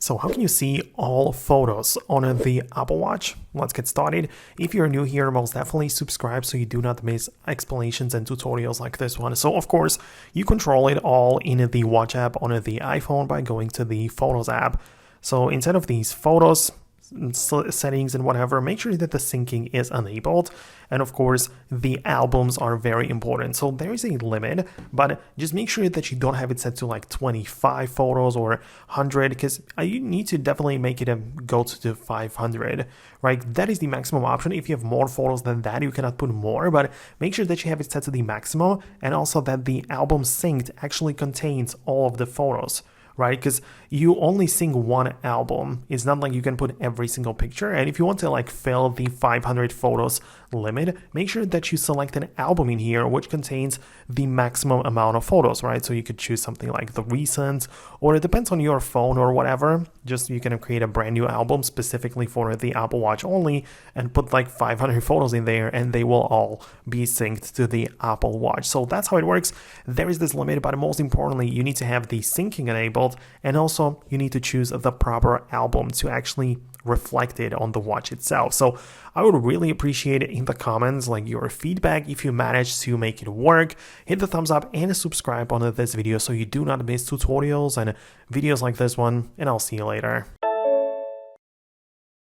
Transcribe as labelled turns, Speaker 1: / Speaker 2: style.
Speaker 1: So how can you see all photos on the Apple Watch? Let's get started. If you're new here, most definitely subscribe so you do not miss explanations and tutorials like this one. So of course, you control it all in the Watch app on the iPhone by going to the Photos app. So instead of these photos, settings and whatever, make sure that the syncing is enabled, and of course the albums are very important. So there is a limit, but just make sure that you don't have it set to like 25 photos or 100, because you need to definitely make it go to 500, right? That is the maximum option. If you have more photos than that, you cannot put more, but make sure that you have it set to the maximum, and also that the album synced actually contains all of the photos, right? Because you only sync one album. It's not like you can put every single picture. And if you want to like fill the 500 photos limit, make sure that you select an album in here which contains the maximum amount of photos, right? So you could choose something like the recent, or it depends on your phone or whatever. Just you can create a brand new album specifically for the Apple Watch only and put like 500 photos in there, and they will all be synced to the Apple Watch. So that's how it works. There is this limit, but most importantly, you need to have the syncing enabled, and also you need to choose the proper album to actually reflect it on the watch itself. So I would really appreciate it in the comments, like your feedback. If you manage to make it work, hit the thumbs up and subscribe on this video so you do not miss tutorials and videos like this one, and I'll see you later.